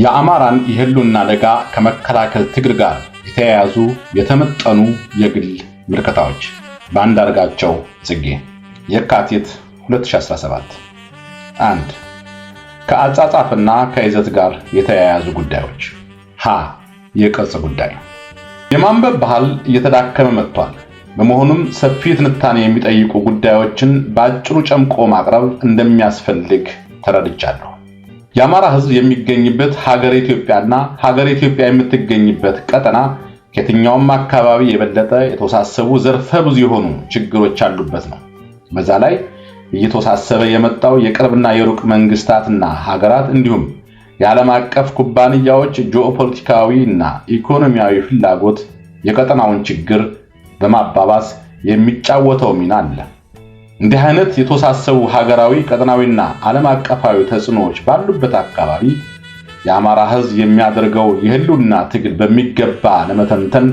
የአማራን የህልውና አደጋ ከመከላከል ትግል ጋር የተያያዙ የተመጠኑ የግል ምልከታዎች በአንዳርጋቸው ጽጌ የካቲት 2017 1 ከአጻጻፍና ከይዘት ጋር የተያያዙ ጉዳዮች ሀ የቅርጽ ጉዳይ የማንበብ ባህል እየተዳከመ መጥቷል። በመሆኑም ሰፊ ትንታኔ የሚጠይቁ ጉዳዮችን በአጭሩ ጨምቆ ማቅረብ እንደሚያስፈልግ ተረድቻለሁ። የአማራ ህዝብ የሚገኝበት ሀገረ ኢትዮጵያና ሀገረ ኢትዮጵያ የምትገኝበት ቀጠና ከየትኛውም አካባቢ የበለጠ የተወሳሰቡ ዘርፈ ብዙ የሆኑ ችግሮች ያሉበት ነው። በዛ ላይ እየተወሳሰበ የመጣው የቅርብና የሩቅ መንግስታትና ሀገራት እንዲሁም የዓለም አቀፍ ኩባንያዎች ጂኦፖለቲካዊና ኢኮኖሚያዊ ፍላጎት የቀጠናውን ችግር በማባባስ የሚጫወተው ሚና አለ። እንዲህ አይነት የተወሳሰቡ ሀገራዊ ቀጠናዊና ዓለም አቀፋዊ ተጽዕኖዎች ባሉበት አካባቢ የአማራ ህዝብ የሚያደርገው የህልውና ትግል በሚገባ ለመተንተን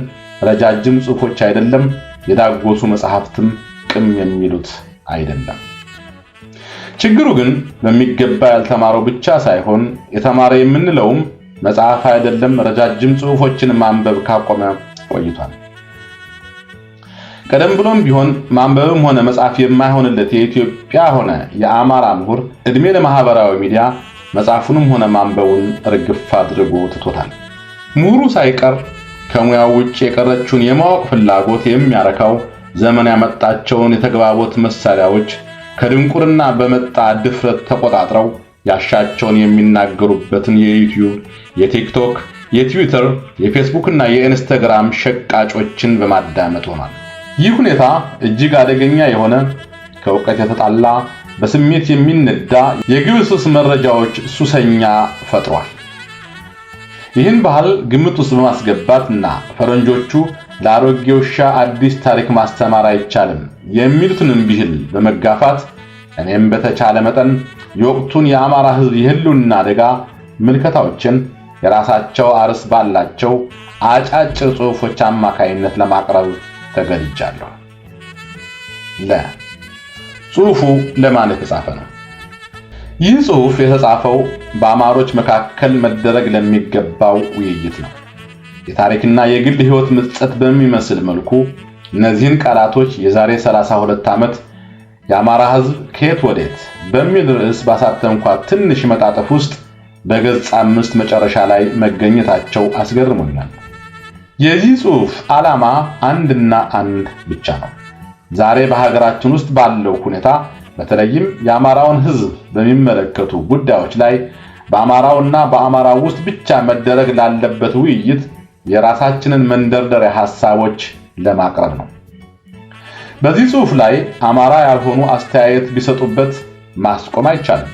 ረጃጅም ጽሑፎች አይደለም የዳጎሱ መጽሐፍትም ቅም የሚሉት አይደለም። ችግሩ ግን በሚገባ ያልተማረው ብቻ ሳይሆን የተማረ የምንለውም መጽሐፍ አይደለም ረጃጅም ጽሑፎችን ማንበብ ካቆመ ቆይቷል። ቀደም ብሎም ቢሆን ማንበብም ሆነ መጽሐፍ የማይሆንለት የኢትዮጵያ ሆነ የአማራ ምሁር እድሜ ለማህበራዊ ሚዲያ መጽሐፉንም ሆነ ማንበቡን ርግፍ አድርጎ ትቶታል። ምሁሩ ሳይቀር ከሙያው ውጭ የቀረችውን የማወቅ ፍላጎት የሚያረካው ዘመን ያመጣቸውን የተግባቦት መሳሪያዎች ከድንቁርና በመጣ ድፍረት ተቆጣጥረው ያሻቸውን የሚናገሩበትን የዩቲዩብ፣ የቲክቶክ፣ የትዊተር፣ የፌስቡክ እና የኢንስታግራም ሸቃጮችን በማዳመጥ ሆኗል። ይህ ሁኔታ እጅግ አደገኛ የሆነ ከእውቀት የተጣላ በስሜት የሚነዳ የግብስብስ መረጃዎች ሱሰኛ ፈጥሯል። ይህን ባህል ግምት ውስጥ በማስገባትና ፈረንጆቹ ለአሮጌ ውሻ አዲስ ታሪክ ማስተማር አይቻልም የሚሉትንም ብሂል በመጋፋት እኔም በተቻለ መጠን የወቅቱን የአማራ ህዝብ የህልውና አደጋ ምልከታዎችን የራሳቸው አርዕስት ባላቸው አጫጭር ጽሑፎች አማካይነት ለማቅረብ ተገድጃለሁ። ጽሑፉ ለማን የተጻፈ ነው? ይህ ጽሑፍ የተጻፈው በአማሮች መካከል መደረግ ለሚገባው ውይይት ነው። የታሪክና የግል ህይወት ምጸት በሚመስል መልኩ እነዚህን ቃላቶች የዛሬ 32 ዓመት የአማራ ህዝብ ከየት ወዴት በሚል ርዕስ ባሳተምኳት ትንሽ መጣጥፍ ውስጥ በገጽ 5 መጨረሻ ላይ መገኘታቸው አስገርሞኛል። የዚህ ጽሑፍ ዓላማ አንድና አንድ ብቻ ነው። ዛሬ በሀገራችን ውስጥ ባለው ሁኔታ በተለይም የአማራውን ህዝብ በሚመለከቱ ጉዳዮች ላይ በአማራውና በአማራው ውስጥ ብቻ መደረግ ላለበት ውይይት የራሳችንን መንደርደሪያ ሐሳቦች ለማቅረብ ነው። በዚህ ጽሑፍ ላይ አማራ ያልሆኑ አስተያየት ቢሰጡበት ማስቆም አይቻልም።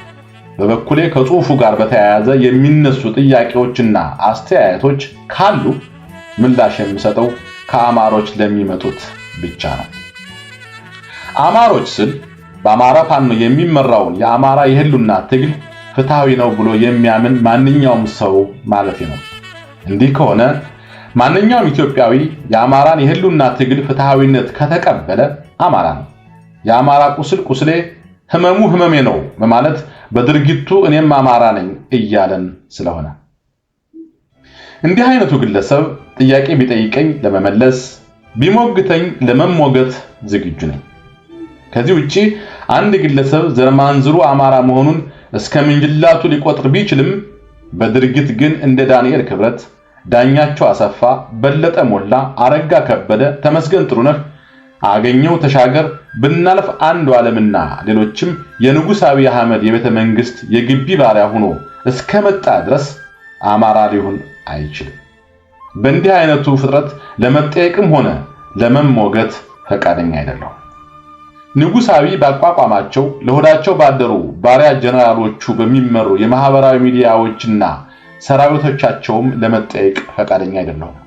በበኩሌ ከጽሑፉ ጋር በተያያዘ የሚነሱ ጥያቄዎችና አስተያየቶች ካሉ ምላሽ የሚሰጠው ከአማሮች ለሚመጡት ብቻ ነው። አማሮች ስል በአማራ ፋኖ የሚመራውን የአማራ የህልውና ትግል ፍትሃዊ ነው ብሎ የሚያምን ማንኛውም ሰው ማለት ነው። እንዲህ ከሆነ ማንኛውም ኢትዮጵያዊ የአማራን የህልውና ትግል ፍትሃዊነት ከተቀበለ አማራ ነው። የአማራ ቁስል ቁስሌ፣ ህመሙ ህመሜ ነው በማለት በድርጊቱ እኔም አማራ ነኝ እያለን ስለሆነ እንዲህ አይነቱ ግለሰብ ጥያቄ ቢጠይቀኝ ለመመለስ ቢሞግተኝ ለመሞገት ዝግጁ ነኝ። ከዚህ ውጪ አንድ ግለሰብ ዘርማንዝሩ አማራ መሆኑን እስከ ምንጅላቱ ሊቆጥር ቢችልም በድርጊት ግን እንደ ዳንኤል ክብረት፣ ዳኛቸው አሰፋ፣ በለጠ ሞላ፣ አረጋ ከበደ፣ ተመስገን ጥሩነህ፣ አገኘው ተሻገር፣ ብናልፍ አንዱ ዓለምና ሌሎችም የንጉሥ አብይ አህመድ የቤተ መንግስት የግቢ ባሪያ ሆኖ እስከመጣ ድረስ አማራ ሊሆን አይችልም። በእንዲህ አይነቱ ፍጥረት ለመጠየቅም ሆነ ለመሞገት ፈቃደኛ አይደለሁም። ንጉሥ አብይ ባቋቋማቸው ለሆዳቸው ባደሩ ባሪያ ጀነራሎቹ በሚመሩ የማህበራዊ ሚዲያዎችና ሰራዊቶቻቸውም ለመጠየቅ ፈቃደኛ አይደለሁም።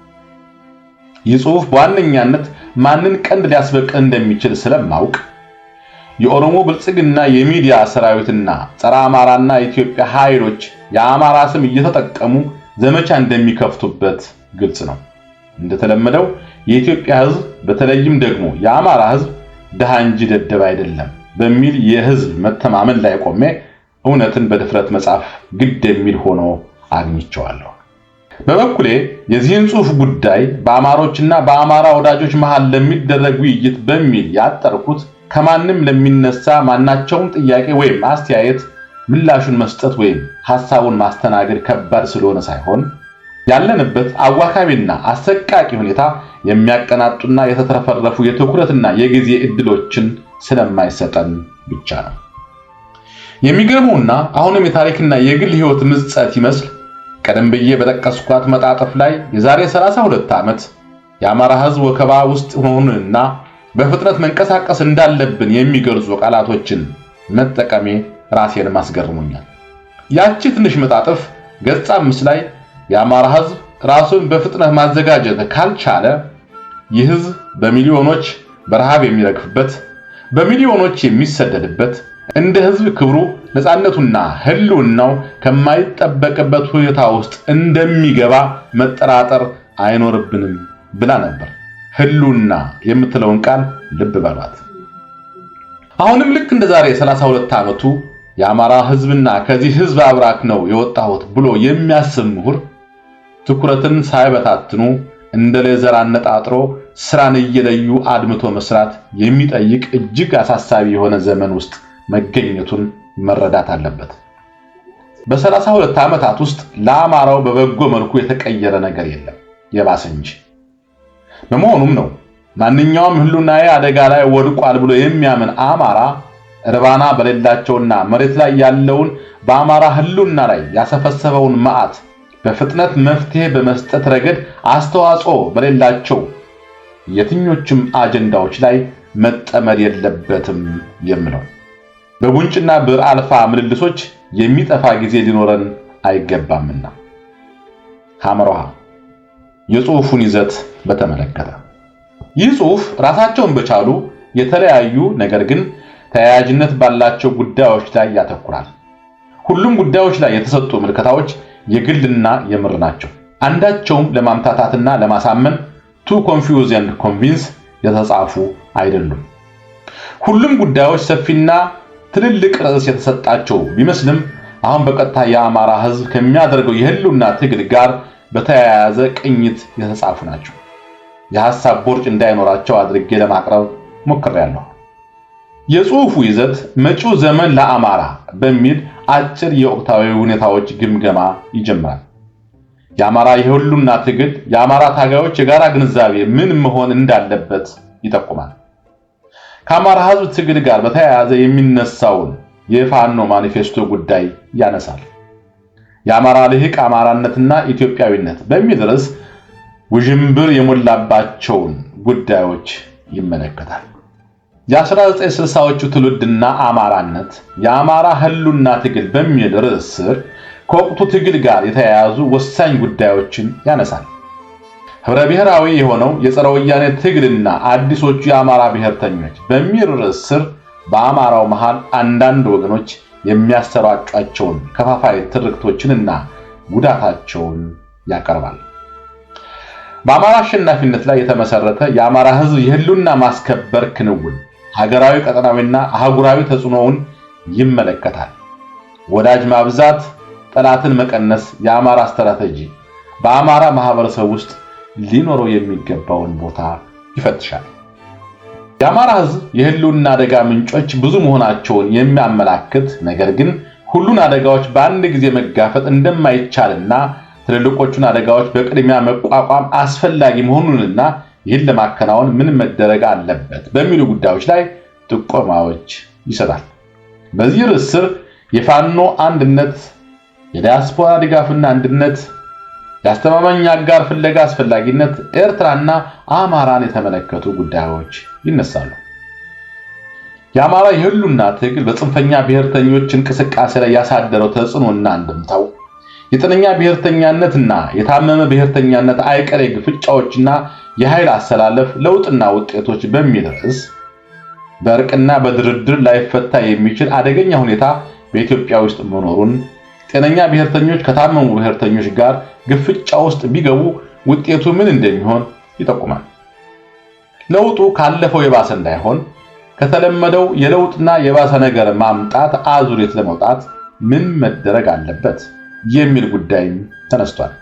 ይህ ጽሑፍ በዋነኛነት ማንን ቀንድ ሊያስበቅል እንደሚችል ስለማውቅ የኦሮሞ ብልጽግና የሚዲያ ሰራዊትና ጸረ አማራና ኢትዮጵያ ኃይሎች የአማራ ስም እየተጠቀሙ ዘመቻ እንደሚከፍቱበት ግልጽ ነው። እንደተለመደው የኢትዮጵያ ሕዝብ በተለይም ደግሞ የአማራ ሕዝብ ድሃ እንጂ ደደብ አይደለም በሚል የሕዝብ መተማመን ላይ ቆሜ እውነትን በድፍረት መጻፍ ግድ የሚል ሆኖ አግኝቼዋለሁ። በበኩሌ የዚህን ጽሑፍ ጉዳይ በአማሮችና በአማራ ወዳጆች መሃል ለሚደረግ ውይይት በሚል ያጠርኩት ከማንም ለሚነሳ ማናቸውም ጥያቄ ወይም አስተያየት ምላሹን መስጠት ወይም ሐሳቡን ማስተናገድ ከባድ ስለሆነ ሳይሆን ያለንበት አዋካቢና አሰቃቂ ሁኔታ የሚያቀናጡና የተተረፈረፉ የትኩረትና የጊዜ ዕድሎችን ስለማይሰጠን ብቻ ነው። የሚገርመውና አሁንም የታሪክና የግል ሕይወት ምጸት ይመስል ቀደም ብዬ በጠቀስኳት መጣጥፍ ላይ የዛሬ 32 ዓመት የአማራ ሕዝብ ወከባ ውስጥ መሆኑንና በፍጥነት መንቀሳቀስ እንዳለብን የሚገልጹ ቃላቶችን መጠቀሜ ራሴን ማስገርሞኛል። ያቺ ትንሽ መጣጥፍ ገጽ 5 ላይ የአማራ ሕዝብ ራሱን በፍጥነት ማዘጋጀት ካልቻለ ይህ ሕዝብ በሚሊዮኖች በረሃብ የሚረግፍበት፣ በሚሊዮኖች የሚሰደድበት፣ እንደ ሕዝብ ክብሩ ነፃነቱና ህልውናው ከማይጠበቅበት ሁኔታ ውስጥ እንደሚገባ መጠራጠር አይኖርብንም ብላ ነበር። ህልውና የምትለውን ቃል ልብ በሏት። አሁንም ልክ እንደ ዛሬ 32 ዓመቱ የአማራ ሕዝብና ከዚህ ሕዝብ አብራክ ነው የወጣሁት ብሎ የሚያስብ ምሁር ትኩረትን ሳይበታትኑ እንደ ሌዘር አነጣጥሮ ስራን እየለዩ አድምቶ መስራት የሚጠይቅ እጅግ አሳሳቢ የሆነ ዘመን ውስጥ መገኘቱን መረዳት አለበት። በ32 ዓመታት ውስጥ ለአማራው በበጎ መልኩ የተቀየረ ነገር የለም፣ የባሰ እንጂ። በመሆኑም ነው ማንኛውም ህልውናዊ አደጋ ላይ ወድቋል ብሎ የሚያምን አማራ እርባና በሌላቸውና መሬት ላይ ያለውን በአማራ ህልውና ላይ ያሰፈሰፈውን መዓት በፍጥነት መፍትሄ በመስጠት ረገድ አስተዋጽኦ በሌላቸው የትኞችም አጀንዳዎች ላይ መጠመድ የለበትም የምለው። በጉንጭና ብር አልፋ ምልልሶች የሚጠፋ ጊዜ ሊኖረን አይገባምና። ሐመሮሃ የጽሑፉን ይዘት በተመለከተ ይህ ጽሑፍ ራሳቸውን በቻሉ የተለያዩ ነገር ግን ተያያዥነት ባላቸው ጉዳዮች ላይ ያተኩራል። ሁሉም ጉዳዮች ላይ የተሰጡ ምልከታዎች የግልና የምር ናቸው። አንዳቸውም ለማምታታትና ለማሳመን to confuse and convince የተጻፉ አይደሉም። ሁሉም ጉዳዮች ሰፊና ትልልቅ ርዕስ የተሰጣቸው ቢመስልም አሁን በቀጥታ የአማራ ሕዝብ ከሚያደርገው የህልውና ትግል ጋር በተያያዘ ቅኝት የተጻፉ ናቸው። የሐሳብ ቦርጭ እንዳይኖራቸው አድርጌ ለማቅረብ ሞክሬያለሁ። የጽሑፉ ይዘት መጪው ዘመን ለአማራ በሚል አጭር የወቅታዊ ሁኔታዎች ግምገማ ይጀምራል። የአማራ የህልውና ትግል የአማራ ታጋዮች የጋራ ግንዛቤ ምን መሆን እንዳለበት ይጠቁማል። ከአማራ ሕዝብ ትግል ጋር በተያያዘ የሚነሳውን የፋኖ ማኒፌስቶ ጉዳይ ያነሳል። የአማራ ልሂቅ አማራነትና ኢትዮጵያዊነት በሚል ርዕስ ውዥንብር የሞላባቸውን ጉዳዮች ይመለከታል። የ1960ዎቹ ትውልድና አማራነት የአማራ ህልውና ትግል በሚል ርዕስ ስር ከወቅቱ ትግል ጋር የተያያዙ ወሳኝ ጉዳዮችን ያነሳል። ህብረ ብሔራዊ የሆነው የጸረ ወያኔ ትግልና አዲሶቹ የአማራ ብሔርተኞች በሚል ርዕስ ስር በአማራው መሃል አንዳንድ ወገኖች የሚያሰራጯቸውን ከፋፋይ ትርክቶችንና ጉዳታቸውን ያቀርባል። በአማራ አሸናፊነት ላይ የተመሰረተ የአማራ ህዝብ የህልውና ማስከበር ክንውን ሀገራዊ፣ ቀጠናዊና አህጉራዊ ተጽዕኖውን ይመለከታል። ወዳጅ ማብዛት፣ ጠላትን መቀነስ የአማራ ስትራቴጂ በአማራ ማህበረሰብ ውስጥ ሊኖረው የሚገባውን ቦታ ይፈትሻል። የአማራ ህዝብ የህልውና አደጋ ምንጮች ብዙ መሆናቸውን የሚያመላክት ነገር ግን ሁሉን አደጋዎች በአንድ ጊዜ መጋፈጥ እንደማይቻልና ትልልቆቹን አደጋዎች በቅድሚያ መቋቋም አስፈላጊ መሆኑንና ይህን ለማከናወን ምን መደረግ አለበት በሚሉ ጉዳዮች ላይ ጥቆማዎች ይሰጣል። በዚህ ርዕስ ስር የፋኖ አንድነት፣ የዲያስፖራ ድጋፍና አንድነት፣ የአስተማማኝ አጋር ፍለጋ አስፈላጊነት፣ ኤርትራና አማራን የተመለከቱ ጉዳዮች ይነሳሉ። የአማራ የህልውና ትግል በጽንፈኛ ብሔርተኞች እንቅስቃሴ ላይ ያሳደረው ተጽዕኖና አንድምታው፣ የጥነኛ ብሔርተኛነትና የታመመ ብሔርተኛነት አይቀሬ ግፍጫዎችና የኃይል አሰላለፍ ለውጥና ውጤቶች በሚል ርዕስ በእርቅና በድርድር ላይፈታ የሚችል አደገኛ ሁኔታ በኢትዮጵያ ውስጥ መኖሩን፣ ጤነኛ ብሔርተኞች ከታመሙ ብሔርተኞች ጋር ግፍጫ ውስጥ ቢገቡ ውጤቱ ምን እንደሚሆን ይጠቁማል። ለውጡ ካለፈው የባሰ እንዳይሆን ከተለመደው የለውጥና የባሰ ነገር ማምጣት አዙሪት ለመውጣት ምን መደረግ አለበት የሚል ጉዳይም ተነስቷል።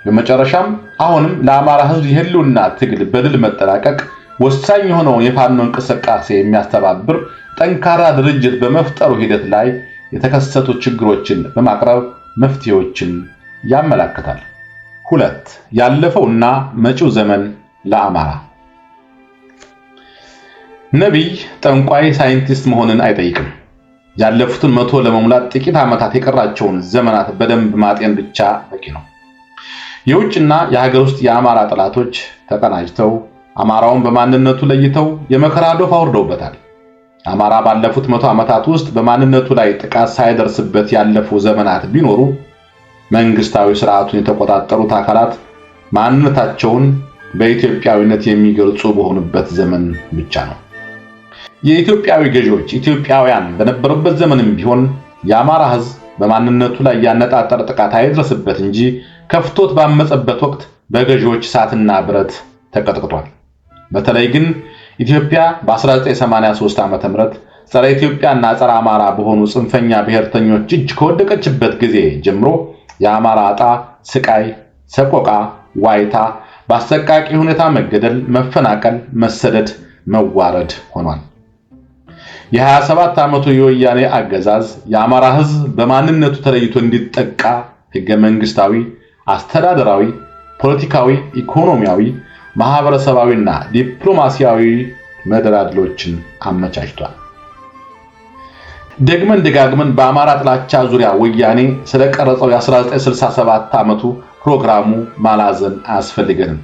በመጨረሻም አሁንም ለአማራ ሕዝብ የህልውና ትግል በድል መጠናቀቅ ወሳኝ የሆነውን የፋኖ እንቅስቃሴ የሚያስተባብር ጠንካራ ድርጅት በመፍጠሩ ሂደት ላይ የተከሰቱ ችግሮችን በማቅረብ መፍትሄዎችን ያመላክታል። 2. ያለፈውና መጪው ዘመን ለአማራ። ነቢይ፣ ጠንቋይ፣ ሳይንቲስት መሆንን አይጠይቅም። ያለፉትን 100 ለመሙላት ጥቂት ዓመታት የቀራቸውን ዘመናት በደንብ ማጤን ብቻ በቂ ነው። የውጭና የሀገር ውስጥ የአማራ ጠላቶች ተቀናጅተው አማራውን በማንነቱ ለይተው የመከራ ዶፍ አውርደውበታል። አማራ ባለፉት 100 ዓመታት ውስጥ በማንነቱ ላይ ጥቃት ሳይደርስበት ያለፉ ዘመናት ቢኖሩ መንግስታዊ ስርዓቱን የተቆጣጠሩት አካላት ማንነታቸውን በኢትዮጵያዊነት የሚገልጹ በሆኑበት ዘመን ብቻ ነው። የኢትዮጵያዊ ገዢዎች ኢትዮጵያውያን በነበሩበት ዘመንም ቢሆን የአማራ ሕዝብ በማንነቱ ላይ ያነጣጠረ ጥቃት አይድረስበት እንጂ ከፍቶት ባመጸበት ወቅት በገዢዎች እሳትና ብረት ተቀጥቅጧል። በተለይ ግን ኢትዮጵያ በ1983 ዓ.ም ጸረ ኢትዮጵያና ጸረ አማራ በሆኑ ጽንፈኛ ብሔርተኞች እጅ ከወደቀችበት ጊዜ ጀምሮ የአማራ ዕጣ ስቃይ፣ ሰቆቃ፣ ዋይታ፣ በአሰቃቂ ሁኔታ መገደል፣ መፈናቀል፣ መሰደድ፣ መዋረድ ሆኗል። የ27 ዓመቱ የወያኔ አገዛዝ የአማራ ሕዝብ በማንነቱ ተለይቶ እንዲጠቃ ህገ መንግስታዊ፣ አስተዳደራዊ፣ ፖለቲካዊ፣ ኢኮኖሚያዊ፣ ማህበረሰባዊና ዲፕሎማሲያዊ መደላድሎችን አመቻችቷል። ደግመን ደጋግመን በአማራ ጥላቻ ዙሪያ ወያኔ ስለቀረጸው የ1967 ዓመቱ ፕሮግራሙ ማላዘን አያስፈልገንም።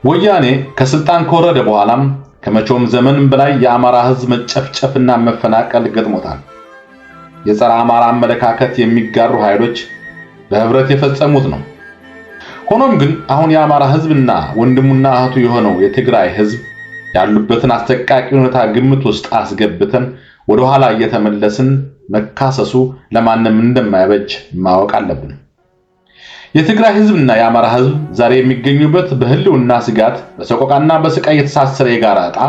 ወያኔ ከስልጣን ከወረደ በኋላም ከመቼውም ዘመን በላይ የአማራ ሕዝብ መጨፍጨፍና መፈናቀል ገጥሞታል። የጸረ አማራ አመለካከት የሚጋሩ ኃይሎች በህብረት የፈጸሙት ነው። ሆኖም ግን አሁን የአማራ ሕዝብና ወንድሙና እህቱ የሆነው የትግራይ ሕዝብ ያሉበትን አስተቃቂ ሁኔታ ግምት ውስጥ አስገብተን ወደ ኋላ እየተመለስን መካሰሱ ለማንም እንደማይበጅ ማወቅ አለብን። የትግራይ ሕዝብና የአማራ ሕዝብ ዛሬ የሚገኙበት በህልውና ስጋት በሰቆቃና በስቃይ የተሳሰረ የጋራ ዕጣ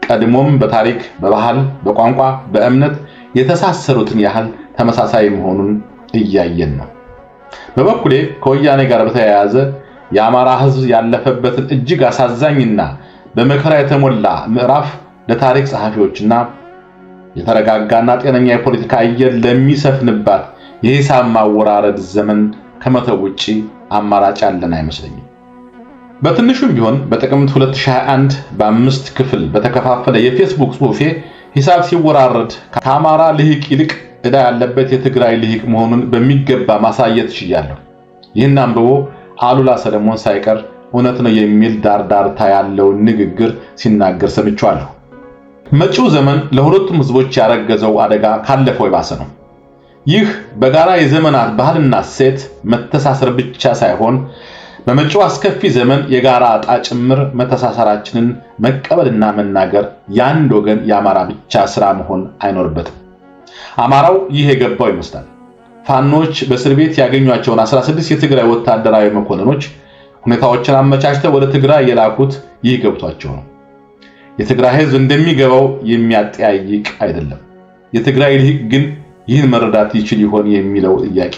ቀድሞም በታሪክ፣ በባህል፣ በቋንቋ፣ በእምነት የተሳሰሩትን ያህል ተመሳሳይ መሆኑን እያየን ነው። በበኩሌ ከወያኔ ጋር በተያያዘ የአማራ ሕዝብ ያለፈበትን እጅግ አሳዛኝና በመከራ የተሞላ ምዕራፍ ለታሪክ ጸሐፊዎችና የተረጋጋና ጤነኛ የፖለቲካ አየር ለሚሰፍንባት የሂሳብ ማወራረድ ዘመን ከመተው ውጪ አማራጭ ያለን አይመስለኝም። በትንሹም ቢሆን በጥቅምት 2021 በ5 ክፍል በተከፋፈለ የፌስቡክ ጽሑፌ ሂሳብ ሲወራረድ ከአማራ ልሂቅ ይልቅ ዕዳ ያለበት የትግራይ ልሂቅ መሆኑን በሚገባ ማሳየት ችያለሁ። ይህን አንብቦ አሉላ ሰለሞን ሳይቀር እውነት ነው የሚል ዳርዳርታ ያለው ንግግር ሲናገር ሰምቻለሁ። መጪው ዘመን ለሁለቱም ህዝቦች ያረገዘው አደጋ ካለፈው የባሰ ነው። ይህ በጋራ የዘመናት ባህልና ሴት መተሳሰር ብቻ ሳይሆን በመጪው አስከፊ ዘመን የጋራ ዕጣ ጭምር መተሳሰራችንን መቀበልና መናገር የአንድ ወገን የአማራ ብቻ ስራ መሆን አይኖርበትም። አማራው ይህ የገባው ይመስላል። ፋኖች በእስር ቤት ያገኟቸውን 16 የትግራይ ወታደራዊ መኮንኖች ሁኔታዎችን አመቻችተው ወደ ትግራይ የላኩት ይህ ገብቷቸው ነው። የትግራይ ህዝብ እንደሚገባው የሚያጠያይቅ አይደለም። የትግራይ ልሂቅ ግን ይህን መረዳት ይችል ይሆን የሚለው ጥያቄ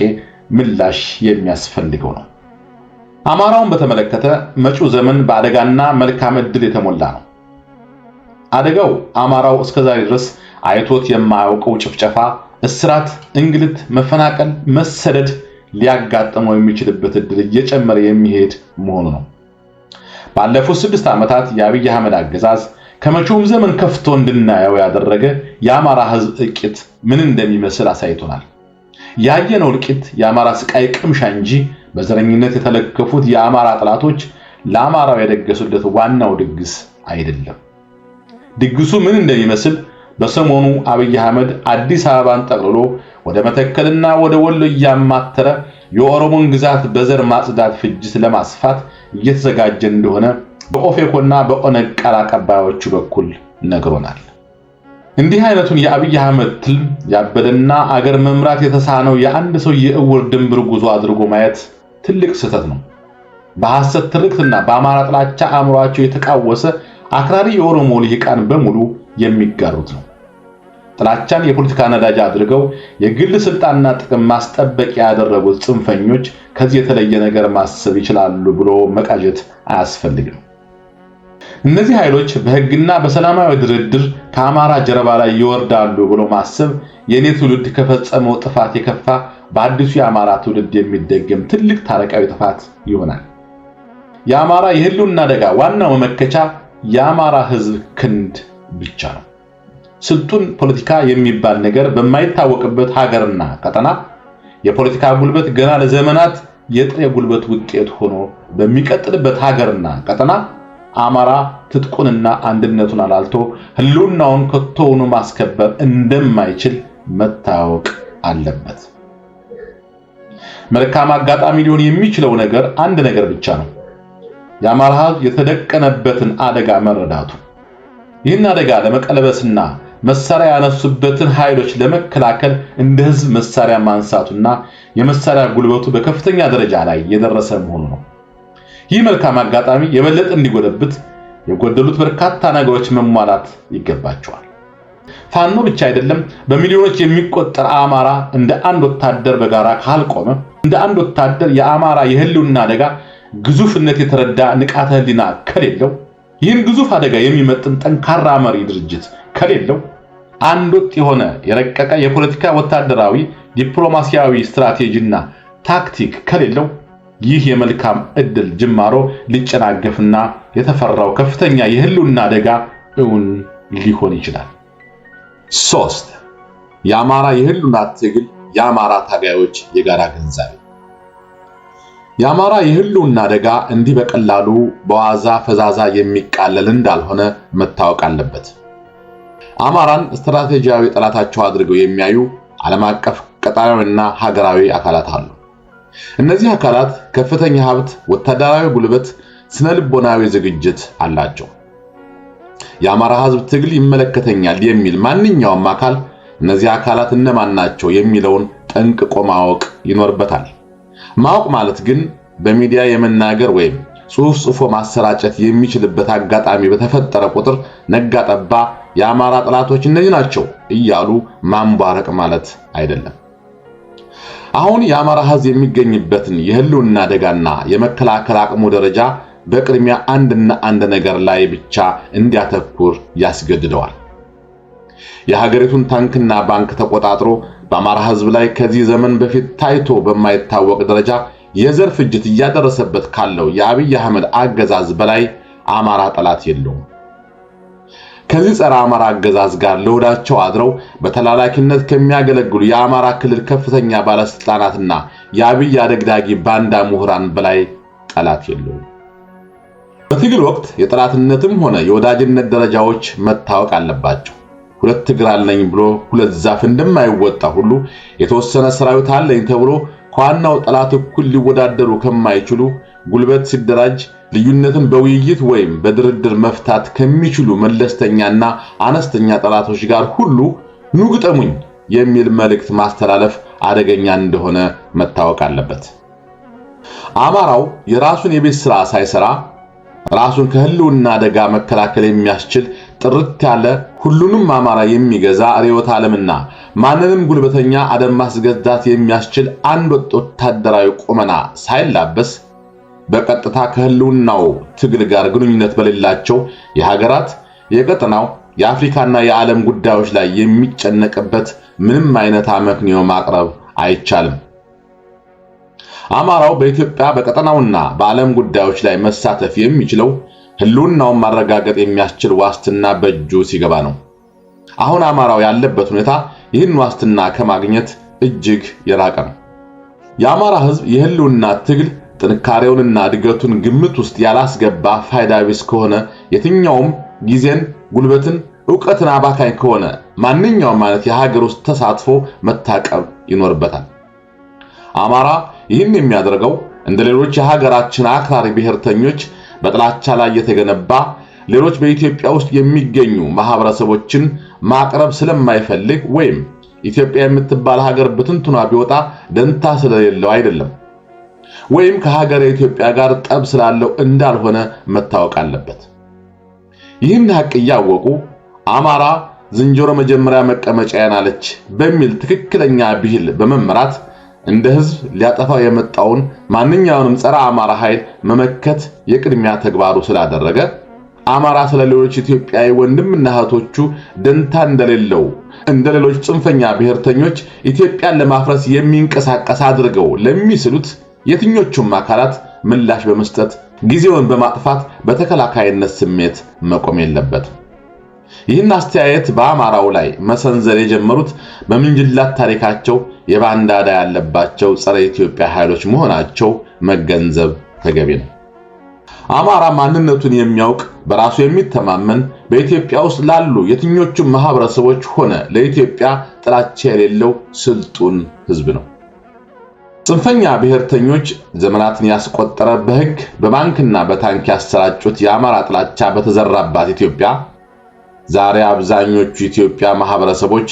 ምላሽ የሚያስፈልገው ነው። አማራውን በተመለከተ መጪው ዘመን በአደጋና መልካም ዕድል የተሞላ ነው። አደጋው አማራው እስከዛሬ ድረስ አይቶት የማያውቀው ጭፍጨፋ፣ እስራት፣ እንግልት፣ መፈናቀል፣ መሰደድ ሊያጋጥመው የሚችልበት ዕድል እየጨመረ የሚሄድ መሆኑ ነው። ባለፉት 6 ዓመታት የአብይ አህመድ አገዛዝ ከመቼውም ዘመን ከፍቶ እንድናየው ያደረገ የአማራ ህዝብ እልቂት ምን እንደሚመስል አሳይቶናል። ያየነው እልቂት የአማራ ስቃይ ቅምሻ እንጂ በዘረኝነት የተለከፉት የአማራ ጠላቶች ለአማራው የደገሱለት ዋናው ድግስ አይደለም። ድግሱ ምን እንደሚመስል በሰሞኑ አብይ አህመድ አዲስ አበባን ጠቅልሎ ወደ መተከልና ወደ ወሎ እያማተረ የኦሮሞን ግዛት በዘር ማጽዳት ፍጅት ለማስፋት እየተዘጋጀ እንደሆነ በኦፌኮና በኦነግ ቃል አቀባዮቹ በኩል ነግሮናል። እንዲህ አይነቱን የአብይ አህመድ ትልም ያበደና አገር መምራት የተሳነው የአንድ ሰው የእውር ድንብር ጉዞ አድርጎ ማየት ትልቅ ስህተት ነው። በሐሰት ትርክትና በአማራ ጥላቻ አእምሯቸው የተቃወሰ አክራሪ የኦሮሞ ልሂቃን በሙሉ የሚጋሩት ነው። ጥላቻን የፖለቲካ ነዳጅ አድርገው የግል ስልጣንና ጥቅም ማስጠበቂያ ያደረጉት ጽንፈኞች ከዚህ የተለየ ነገር ማሰብ ይችላሉ ብሎ መቃጀት አያስፈልግም። እነዚህ ኃይሎች በህግና በሰላማዊ ድርድር ከአማራ ጀርባ ላይ ይወርዳሉ ብሎ ማሰብ የኔ ትውልድ ከፈጸመው ጥፋት የከፋ በአዲሱ የአማራ ትውልድ የሚደገም ትልቅ ታሪካዊ ጥፋት ይሆናል። የአማራ የህልውና አደጋ ዋናው መመከቻ የአማራ ህዝብ ክንድ ብቻ ነው። ስልጡን ፖለቲካ የሚባል ነገር በማይታወቅበት ሀገርና ቀጠና የፖለቲካ ጉልበት ገና ለዘመናት የጥሬ ጉልበት ውጤት ሆኖ በሚቀጥልበት ሀገርና ቀጠና አማራ ትጥቁንና አንድነቱን አላልቶ ህልውናውን ከቶውኑ ማስከበር እንደማይችል መታወቅ አለበት። መልካም አጋጣሚ ሊሆን የሚችለው ነገር አንድ ነገር ብቻ ነው። የአማራ ህዝብ የተደቀነበትን አደጋ መረዳቱ። ይህን አደጋ ለመቀልበስና መሳሪያ ያነሱበትን ኃይሎች ለመከላከል እንደ ህዝብ መሳሪያ ማንሳቱና የመሳሪያ ጉልበቱ በከፍተኛ ደረጃ ላይ የደረሰ መሆኑ ነው። ይህ መልካም አጋጣሚ የበለጠ እንዲጎለብት የጎደሉት በርካታ ነገሮች መሟላት ይገባቸዋል። ፋኖ ብቻ አይደለም፣ በሚሊዮኖች የሚቆጠር አማራ እንደ አንድ ወታደር በጋራ ካልቆመ፣ እንደ አንድ ወታደር የአማራ የህልውና አደጋ ግዙፍነት የተረዳ ንቃተ ህሊና ከሌለው፣ ይህን ግዙፍ አደጋ የሚመጥን ጠንካራ መሪ ድርጅት ከሌለው፣ አንድ ወጥ የሆነ የረቀቀ የፖለቲካ ወታደራዊ ዲፕሎማሲያዊ ስትራቴጂና ታክቲክ ከሌለው ይህ የመልካም ዕድል ጅማሮ ሊጨናገፍና የተፈራው ከፍተኛ የህልውና አደጋ እውን ሊሆን ይችላል። 3. የአማራ የህልውና ትግል የአማራ ታጋዮች የጋራ ግንዛቤ። የአማራ የህልውና አደጋ እንዲህ በቀላሉ በዋዛ ፈዛዛ የሚቃለል እንዳልሆነ መታወቅ አለበት። አማራን ስትራቴጂያዊ ጠላታቸው አድርገው የሚያዩ ዓለም አቀፍ ቀጣናዊና ሀገራዊ አካላት አሉ። እነዚህ አካላት ከፍተኛ ሀብት፣ ወታደራዊ ጉልበት፣ ስነልቦናዊ ዝግጅት አላቸው። የአማራ ህዝብ ትግል ይመለከተኛል የሚል ማንኛውም አካል እነዚህ አካላት እነማን ናቸው የሚለውን ጠንቅቆ ማወቅ ይኖርበታል። ማወቅ ማለት ግን በሚዲያ የመናገር ወይም ጽሑፍ ጽፎ ማሰራጨት የሚችልበት አጋጣሚ በተፈጠረ ቁጥር ነጋጠባ የአማራ ጠላቶች እነዚህ ናቸው እያሉ ማንባረቅ ማለት አይደለም። አሁን የአማራ ህዝብ የሚገኝበትን የህልውና አደጋና የመከላከል አቅሙ ደረጃ በቅድሚያ አንድ ነገር ላይ ብቻ እንዲያተኩር ያስገድደዋል። የሀገሪቱን ታንክና ባንክ ተቆጣጥሮ በአማራ ህዝብ ላይ ከዚህ ዘመን በፊት ታይቶ በማይታወቅ ደረጃ የዘር ፍጅት እያደረሰበት ካለው የአብይ አህመድ አገዛዝ በላይ አማራ ጠላት የለውም። ከዚህ ጸረ አማራ አገዛዝ ጋር ለወዳቸው አድረው በተላላኪነት ከሚያገለግሉ የአማራ ክልል ከፍተኛ ባለስልጣናትና የአብይ አደግዳጊ ባንዳ ምሁራን በላይ ጠላት የለውም። በትግል ወቅት የጠላትነትም ሆነ የወዳጅነት ደረጃዎች መታወቅ አለባቸው። ሁለት እግር አለኝ ብሎ ሁለት ዛፍ እንደማይወጣ ሁሉ የተወሰነ ሰራዊት አለኝ ተብሎ ከዋናው ጠላት እኩል ሊወዳደሩ ከማይችሉ ጉልበት ሲደራጅ ልዩነትን በውይይት ወይም በድርድር መፍታት ከሚችሉ መለስተኛና አነስተኛ ጠላቶች ጋር ሁሉ ኑ ግጠሙኝ የሚል መልእክት ማስተላለፍ አደገኛ እንደሆነ መታወቅ አለበት። አማራው የራሱን የቤት ስራ ሳይሰራ ራሱን ከህልውና አደጋ መከላከል የሚያስችል ጥርት ያለ ሁሉንም አማራ የሚገዛ ርዕዮተ ዓለምና ማንንም ጉልበተኛ አደም ማስገዛት የሚያስችል አንድ ወታደራዊ ቁመና ሳይላበስ በቀጥታ ከህልውናው ትግል ጋር ግንኙነት በሌላቸው የሀገራት የቀጠናው የአፍሪካና የዓለም ጉዳዮች ላይ የሚጨነቅበት ምንም አይነት አመክንዮ ማቅረብ አይቻልም። አማራው በኢትዮጵያ በቀጠናውና በዓለም ጉዳዮች ላይ መሳተፍ የሚችለው ህልውናውን ማረጋገጥ የሚያስችል ዋስትና በእጁ ሲገባ ነው። አሁን አማራው ያለበት ሁኔታ ይህን ዋስትና ከማግኘት እጅግ የራቀ ነው። የአማራ ህዝብ የህልውና ትግል ጥንካሬውንና እድገቱን ግምት ውስጥ ያላስገባ ፋይዳ ቢስ ከሆነ የትኛውም ጊዜን፣ ጉልበትን፣ ዕውቀትን አባካኝ ከሆነ ማንኛውም ማለት የሀገር ውስጥ ተሳትፎ መታቀብ ይኖርበታል። አማራ ይህን የሚያደርገው እንደ ሌሎች የሀገራችን አክራሪ ብሔርተኞች በጥላቻ ላይ የተገነባ ሌሎች በኢትዮጵያ ውስጥ የሚገኙ ማህበረሰቦችን ማቅረብ ስለማይፈልግ ወይም ኢትዮጵያ የምትባል ሀገር በትንቱና ቢወጣ ደንታ ስለሌለው አይደለም፣ ወይም ከሀገር ኢትዮጵያ ጋር ጠብ ስላለው እንዳልሆነ መታወቅ አለበት። ይህን ሀቅ እያወቁ አማራ ዝንጀሮ መጀመሪያ መቀመጫዬን አለች በሚል ትክክለኛ ብሂል በመመራት እንደ ህዝብ ሊያጠፋው የመጣውን ማንኛውንም ጸረ አማራ ኃይል መመከት የቅድሚያ ተግባሩ ስላደረገ አማራ ስለሌሎች ኢትዮጵያዊ ወንድምና እህቶቹ ደንታ እንደሌለው እንደ ሌሎች ጽንፈኛ ብሔርተኞች ኢትዮጵያን ለማፍረስ የሚንቀሳቀስ አድርገው ለሚስሉት የትኞቹም አካላት ምላሽ በመስጠት ጊዜውን በማጥፋት በተከላካይነት ስሜት መቆም የለበትም። ይህን አስተያየት በአማራው ላይ መሰንዘር የጀመሩት በምንጅላት ታሪካቸው የባንዳዳ ያለባቸው ጸረ ኢትዮጵያ ኃይሎች መሆናቸው መገንዘብ ተገቢ ነው። አማራ ማንነቱን የሚያውቅ በራሱ የሚተማመን በኢትዮጵያ ውስጥ ላሉ የትኞቹም ማህበረሰቦች ሆነ ለኢትዮጵያ ጥላቻ የሌለው ስልጡን ህዝብ ነው። ጽንፈኛ ብሔርተኞች ዘመናትን ያስቆጠረ በህግ በባንክና በታንክ ያሰራጩት የአማራ ጥላቻ በተዘራባት ኢትዮጵያ ዛሬ አብዛኞቹ ኢትዮጵያ ማህበረሰቦች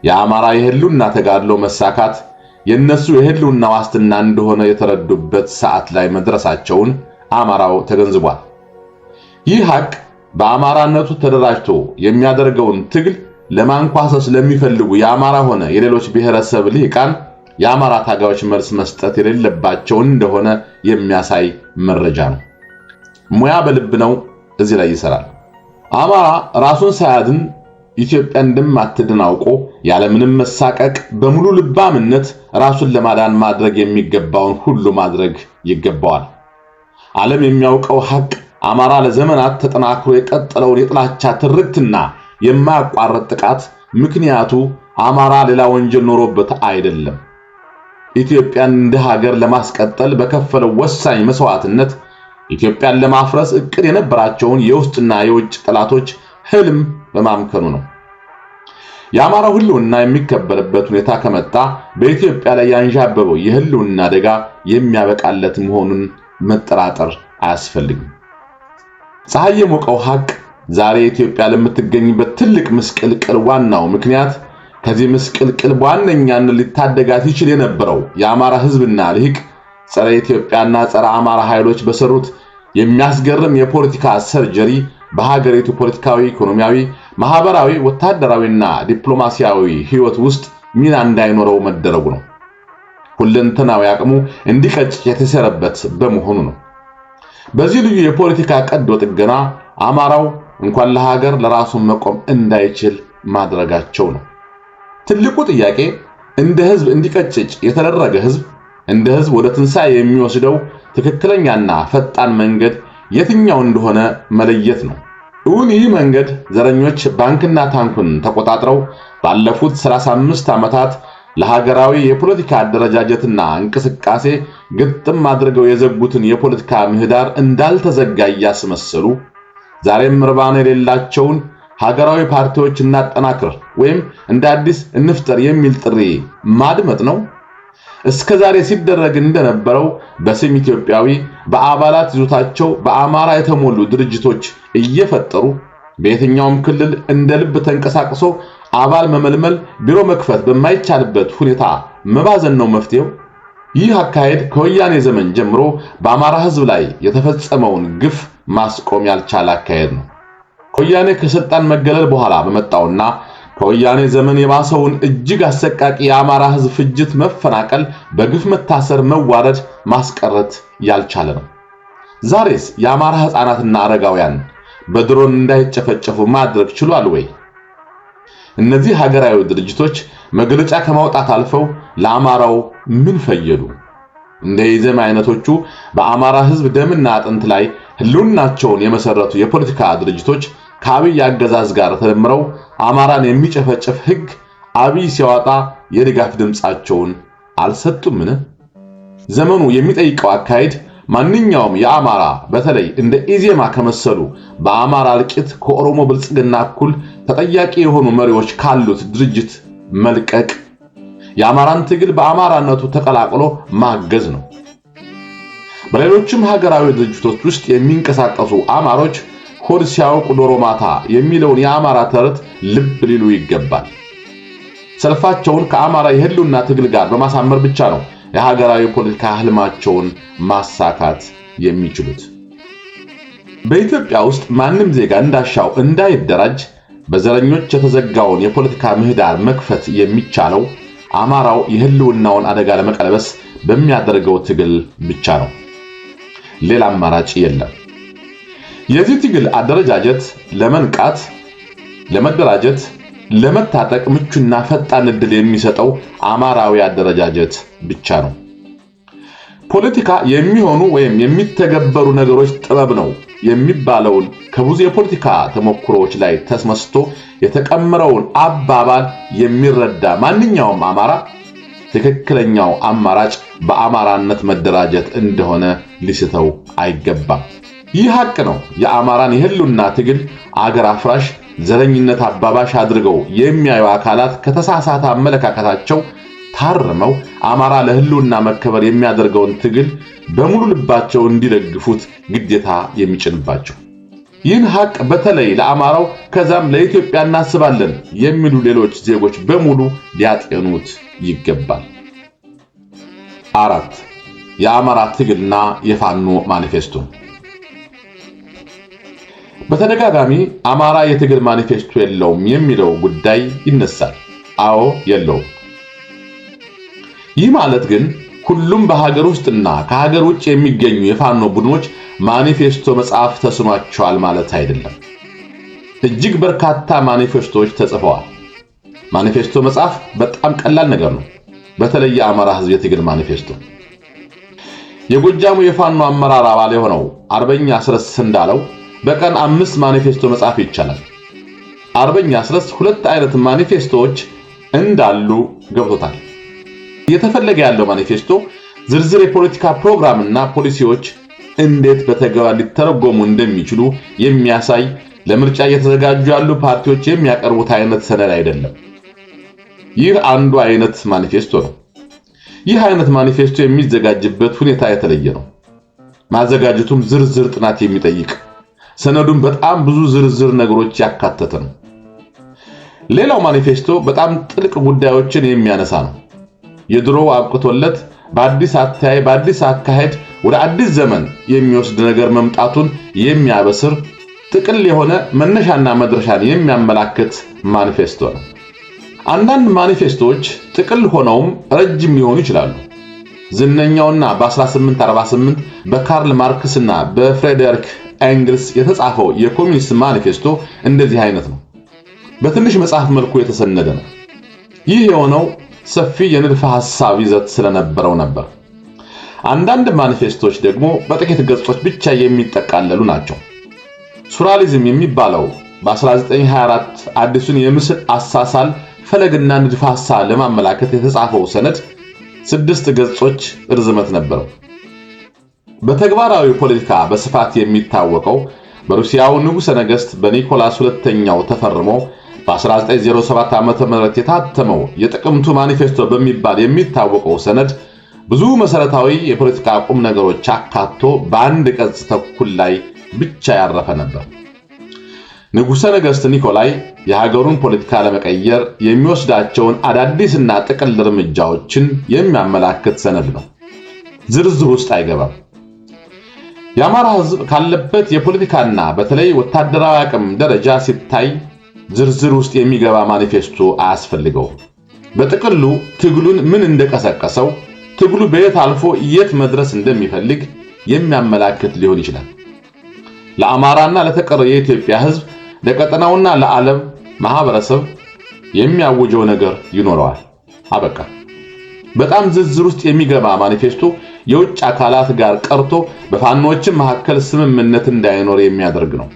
የአማራ የህልውና ተጋድሎ መሳካት የነሱ የህልውና ዋስትና እንደሆነ የተረዱበት ሰዓት ላይ መድረሳቸውን አማራው ተገንዝቧል። ይህ ሀቅ በአማራነቱ ተደራጅቶ የሚያደርገውን ትግል ለማንኳሰስ ለሚፈልጉ የአማራ ሆነ የሌሎች ብሔረሰብ ልሂቃን የአማራ ታጋዮች መልስ መስጠት የሌለባቸው እንደሆነ የሚያሳይ መረጃ ነው። ሙያ በልብ ነው እዚህ ላይ ይሰራል። አማራ ራሱን ሳያድን ኢትዮጵያ እንደማትድን አውቆ ያለምንም መሳቀቅ በሙሉ ልባምነት ራሱን ለማዳን ማድረግ የሚገባውን ሁሉ ማድረግ ይገባዋል። ዓለም የሚያውቀው ሀቅ አማራ ለዘመናት ተጠናክሮ የቀጠለውን የጥላቻ ትርክትና የማያቋርጥ ጥቃት ምክንያቱ አማራ ሌላ ወንጀል ኖሮበት አይደለም። ኢትዮጵያን እንደ ሀገር ለማስቀጠል በከፈለው ወሳኝ መስዋዕትነት ኢትዮጵያን ለማፍረስ እቅድ የነበራቸውን የውስጥና የውጭ ጠላቶች ህልም በማምከኑ ነው። የአማራው ህልውና የሚከበርበት ሁኔታ ከመጣ በኢትዮጵያ ላይ ያንዣበበው የህልውና አደጋ የሚያበቃለት መሆኑን መጠራጠር አያስፈልግም። ፀሐይ የሞቀው ሀቅ ዛሬ ኢትዮጵያ ለምትገኝበት ትልቅ ምስቅልቅል ዋናው ምክንያት ከዚህ ምስቅልቅል በዋነኛነት ሊታደጋት ይችል የነበረው የአማራ ህዝብና ልሂቅ ጸረ ኢትዮጵያና ጸረ አማራ ኃይሎች በሰሩት የሚያስገርም የፖለቲካ ሰርጀሪ በሀገሪቱ ፖለቲካዊ፣ ኢኮኖሚያዊ፣ ማህበራዊ፣ ወታደራዊና ዲፕሎማሲያዊ ህይወት ውስጥ ሚና እንዳይኖረው መደረጉ ነው። ሁለንተናዊ አቅሙ እንዲቀጭ የተሰረበት በመሆኑ ነው። በዚህ ልዩ የፖለቲካ ቀዶ ጥገና አማራው እንኳን ለሀገር ለራሱ መቆም እንዳይችል ማድረጋቸው ነው። ትልቁ ጥያቄ እንደ ህዝብ እንዲቀጭጭ የተደረገ ህዝብ እንደ ህዝብ ወደ ትንሣኤ የሚወስደው ትክክለኛና ፈጣን መንገድ የትኛው እንደሆነ መለየት ነው። ይህ መንገድ ዘረኞች ባንክና ታንኩን ተቆጣጥረው ባለፉት 35 ዓመታት ለሀገራዊ የፖለቲካ አደረጃጀትና እንቅስቃሴ ግጥም አድርገው የዘጉትን የፖለቲካ ምህዳር እንዳልተዘጋ ያስመሰሉ ዛሬም ርባና የሌላቸውን ሀገራዊ ፓርቲዎች እናጠናክር ወይም እንደ አዲስ እንፍጠር የሚል ጥሪ ማድመጥ ነው። እስከዛሬ ሲደረግ እንደነበረው በስም ኢትዮጵያዊ በአባላት ይዞታቸው በአማራ የተሞሉ ድርጅቶች እየፈጠሩ በየትኛውም ክልል እንደ ልብ ተንቀሳቅሶ አባል መመልመል ቢሮ መክፈት በማይቻልበት ሁኔታ መባዘን ነው መፍትሄው። ይህ አካሄድ ከወያኔ ዘመን ጀምሮ በአማራ ህዝብ ላይ የተፈጸመውን ግፍ ማስቆም ያልቻለ አካሄድ ነው። ከወያኔ ከስልጣን መገለል በኋላ በመጣውና ከወያኔ ዘመን የባሰውን እጅግ አሰቃቂ የአማራ ህዝብ ፍጅት፣ መፈናቀል፣ በግፍ መታሰር፣ መዋረድ ማስቀረት ያልቻለ ነው። ዛሬስ የአማራ ህፃናትና አረጋውያን በድሮን እንዳይጨፈጨፉ ማድረግ ችሏል ወይ? እነዚህ ሀገራዊ ድርጅቶች መግለጫ ከማውጣት አልፈው ለአማራው ምን ፈየዱ? እንደ ኢዜማ አይነቶቹ በአማራ ህዝብ ደምና አጥንት ላይ ህልውናቸውን የመሰረቱ የፖለቲካ ድርጅቶች ከአብይ አገዛዝ ጋር ተደምረው አማራን የሚጨፈጨፍ ህግ አብይ ሲያወጣ የድጋፍ ድምጻቸውን አልሰጡምን? ዘመኑ የሚጠይቀው አካሄድ ማንኛውም የአማራ በተለይ እንደ ኢዜማ ከመሰሉ በአማራ ልቂት ከኦሮሞ ብልጽግና እኩል ተጠያቂ የሆኑ መሪዎች ካሉት ድርጅት መልቀቅ፣ የአማራን ትግል በአማራነቱ ተቀላቅሎ ማገዝ ነው። በሌሎችም ሀገራዊ ድርጅቶች ውስጥ የሚንቀሳቀሱ አማሮች ሆድ ሲያውቅ ዶሮ ማታ የሚለውን የአማራ ተረት ልብ ሊሉ ይገባል። ሰልፋቸውን ከአማራ የህልውና ትግል ጋር በማሳመር ብቻ ነው የሀገራዊ ፖለቲካ ህልማቸውን ማሳካት የሚችሉት። በኢትዮጵያ ውስጥ ማንም ዜጋ እንዳሻው እንዳይደራጅ በዘረኞች የተዘጋውን የፖለቲካ ምህዳር መክፈት የሚቻለው አማራው የህልውናውን አደጋ ለመቀልበስ በሚያደርገው ትግል ብቻ ነው። ሌላ አማራጭ የለም። የዚህ ትግል አደረጃጀት ለመንቃት፣ ለመደራጀት፣ ለመታጠቅ ምቹና ፈጣን ዕድል የሚሰጠው አማራዊ አደረጃጀት ብቻ ነው። ፖለቲካ የሚሆኑ ወይም የሚተገበሩ ነገሮች ጥበብ ነው የሚባለውን ከብዙ የፖለቲካ ተሞክሮዎች ላይ ተመስጦ የተቀመረውን አባባል የሚረዳ ማንኛውም አማራ ትክክለኛው አማራጭ በአማራነት መደራጀት እንደሆነ ሊስተው አይገባም። ይህ ሀቅ ነው የአማራን የህልውና ትግል አገር አፍራሽ፣ ዘረኝነት አባባሽ አድርገው የሚያዩ አካላት ከተሳሳተ አመለካከታቸው ታርመው አማራ ለህልውና መከበር የሚያደርገውን ትግል በሙሉ ልባቸው እንዲደግፉት ግዴታ የሚጭንባቸው። ይህን ሀቅ በተለይ ለአማራው ከዛም ለኢትዮጵያ እናስባለን የሚሉ ሌሎች ዜጎች በሙሉ ሊያጤኑት ይገባል። 4. የአማራ ትግልና የፋኖ ማኒፌስቶ። በተደጋጋሚ አማራ የትግል ማኒፌስቶ የለውም የሚለው ጉዳይ ይነሳል። አዎ የለውም። ይህ ማለት ግን ሁሉም በሀገር ውስጥና ከሀገር ውጭ የሚገኙ የፋኖ ቡድኖች ማኒፌስቶ መጻፍ ተስኗቸዋል ማለት አይደለም። እጅግ በርካታ ማኒፌስቶዎች ተጽፈዋል። ማኒፌስቶ መጻፍ በጣም ቀላል ነገር ነው። በተለይ የአማራ ህዝብ የትግል ማኒፌስቶ። የጎጃሙ የፋኖ አመራር አባል የሆነው አርበኛ አስረስ እንዳለው በቀን 5 ማኒፌስቶ መጻፍ ይቻላል። አርበኛ አስረስ 2 አይነት ማኒፌስቶዎች እንዳሉ ገብቶታል። እየተፈለገ ያለው ማኒፌስቶ ዝርዝር የፖለቲካ ፕሮግራምና ፖሊሲዎች እንዴት በተግባር ሊተረጎሙ እንደሚችሉ የሚያሳይ ለምርጫ እየተዘጋጁ ያሉ ፓርቲዎች የሚያቀርቡት አይነት ሰነድ አይደለም። ይህ አንዱ አይነት ማኒፌስቶ ነው። ይህ አይነት ማኒፌስቶ የሚዘጋጅበት ሁኔታ የተለየ ነው። ማዘጋጀቱም ዝርዝር ጥናት የሚጠይቅ፣ ሰነዱም በጣም ብዙ ዝርዝር ነገሮች ያካተተ ነው። ሌላው ማኒፌስቶ በጣም ጥልቅ ጉዳዮችን የሚያነሳ ነው። የድሮው አብቅቶለት በአዲስ አተያይ በአዲስ አካሄድ ወደ አዲስ ዘመን የሚወስድ ነገር መምጣቱን የሚያበስር ጥቅል የሆነ መነሻና መድረሻን የሚያመላክት ማኒፌስቶ ነው። አንዳንድ ማኒፌስቶዎች ጥቅል ሆነውም ረጅም ሊሆኑ ይችላሉ። ዝነኛውና በ1848 በካርል ማርክስና በፍሬዴሪክ ኤንግልስ የተጻፈው የኮሚኒስት ማኒፌስቶ እንደዚህ አይነት ነው። በትንሽ መጽሐፍ መልኩ የተሰነደ ነው። ይህ የሆነው ሰፊ የንድፈ ሐሳብ ይዘት ስለነበረው ነበር። አንዳንድ ማኒፌስቶች ደግሞ በጥቂት ገጾች ብቻ የሚጠቃለሉ ናቸው። ሱራሊዝም የሚባለው በ1924 አዲሱን የምስል አሳሳል ፈለግና ንድፈ ሐሳብ ለማመላከት የተጻፈው ሰነድ 6 ገጾች ርዝመት ነበረው። በተግባራዊ ፖለቲካ በስፋት የሚታወቀው በሩሲያው ንጉሠ ነገሥት በኒኮላስ ሁለተኛው ተፈርሞ በ1907 ዓመተ ምህረት የታተመው የጥቅምቱ ማኒፌስቶ በሚባል የሚታወቀው ሰነድ ብዙ መሰረታዊ የፖለቲካ ቁም ነገሮች አካቶ በአንድ ገጽ ተኩል ላይ ብቻ ያረፈ ነበር። ንጉሠ ነገሥት ኒኮላይ የሀገሩን ፖለቲካ ለመቀየር የሚወስዳቸውን አዳዲስና ጥቅል እርምጃዎችን የሚያመላክት ሰነድ ነው። ዝርዝር ውስጥ አይገባም። የአማራ ሕዝብ ካለበት የፖለቲካና በተለይ ወታደራዊ አቅም ደረጃ ሲታይ ዝርዝር ውስጥ የሚገባ ማኒፌስቶ አያስፈልገውም። በጥቅሉ ትግሉን ምን እንደቀሰቀሰው፣ ትግሉ በየት አልፎ የት መድረስ እንደሚፈልግ የሚያመላክት ሊሆን ይችላል። ለአማራና ለተቀረው የኢትዮጵያ ሕዝብ ለቀጠናውና ለዓለም ማህበረሰብ የሚያውጀው ነገር ይኖረዋል። አበቃ። በጣም ዝርዝር ውስጥ የሚገባ ማኒፌስቶ የውጭ አካላት ጋር ቀርቶ በፋኖች መካከል ስምምነት እንዳይኖር የሚያደርግ ነው።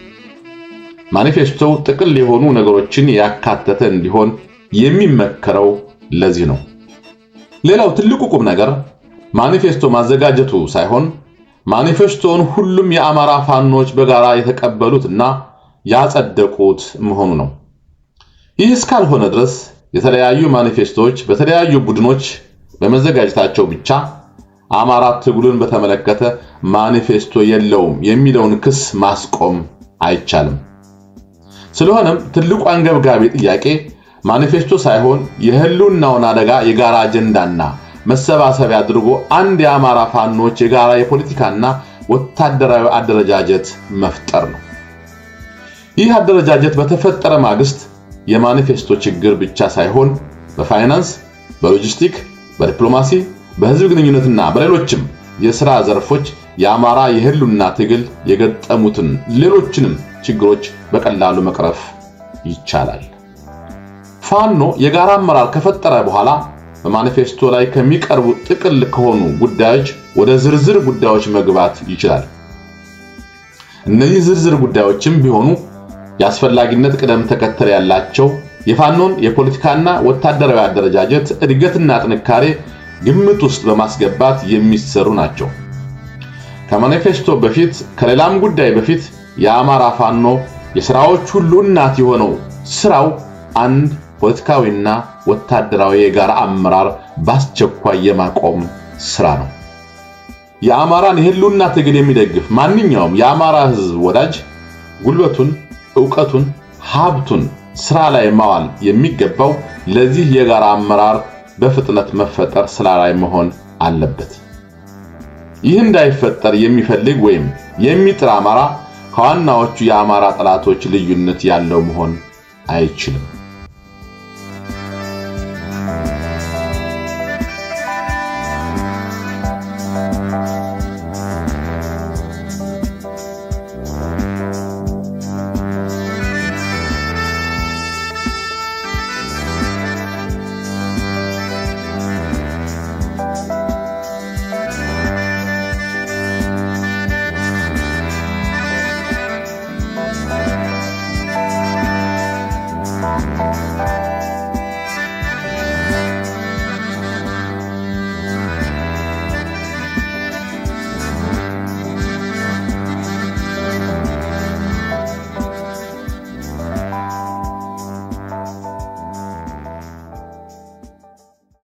ማኒፌስቶው ጥቅል የሆኑ ነገሮችን ያካተተ እንዲሆን የሚመከረው ለዚህ ነው። ሌላው ትልቁ ቁም ነገር ማኒፌስቶ ማዘጋጀቱ ሳይሆን ማኒፌስቶውን ሁሉም የአማራ ፋኖች በጋራ የተቀበሉትና ያጸደቁት መሆኑ ነው። ይህ እስካልሆነ ድረስ የተለያዩ ማኒፌስቶዎች በተለያዩ ቡድኖች በመዘጋጀታቸው ብቻ አማራ ትግሉን በተመለከተ ማኒፌስቶ የለውም የሚለውን ክስ ማስቆም አይቻልም። ስለሆነም ትልቁ አንገብጋቢ ጥያቄ ማኒፌስቶ ሳይሆን የህልውናውን አደጋ የጋራ አጀንዳና መሰባሰቢያ አድርጎ አንድ የአማራ ፋኖች የጋራ የፖለቲካና ወታደራዊ አደረጃጀት መፍጠር ነው። ይህ አደረጃጀት በተፈጠረ ማግስት የማኒፌስቶ ችግር ብቻ ሳይሆን በፋይናንስ፣ በሎጂስቲክ፣ በዲፕሎማሲ፣ በህዝብ ግንኙነትና በሌሎችም የሥራ ዘርፎች የአማራ የህልውና ትግል የገጠሙትን ሌሎችንም ችግሮች በቀላሉ መቅረፍ ይቻላል። ፋኖ የጋራ አመራር ከፈጠረ በኋላ በማኒፌስቶ ላይ ከሚቀርቡ ጥቅል ከሆኑ ጉዳዮች ወደ ዝርዝር ጉዳዮች መግባት ይችላል። እነዚህ ዝርዝር ጉዳዮችም ቢሆኑ የአስፈላጊነት ቅደም ተከተል ያላቸው የፋኖን የፖለቲካና ወታደራዊ አደረጃጀት እድገትና ጥንካሬ ግምት ውስጥ በማስገባት የሚሰሩ ናቸው። ከማኒፌስቶ በፊት ከሌላም ጉዳይ በፊት የአማራ ፋኖ የሥራዎች ሁሉ እናት የሆነው ስራው አንድ ፖለቲካዊና ወታደራዊ የጋራ አመራር በአስቸኳይ የማቆም ስራ ነው። የአማራን የህልውና ትግል የሚደግፍ ማንኛውም የአማራ ህዝብ ወዳጅ ጉልበቱን፣ ዕውቀቱን፣ ሀብቱን ስራ ላይ ማዋል የሚገባው ለዚህ የጋራ አመራር በፍጥነት መፈጠር ስራ ላይ መሆን አለበት። ይህ እንዳይፈጠር የሚፈልግ ወይም የሚጥር አማራ ከዋናዎቹ የአማራ ጠላቶች ልዩነት ያለው መሆን አይችልም።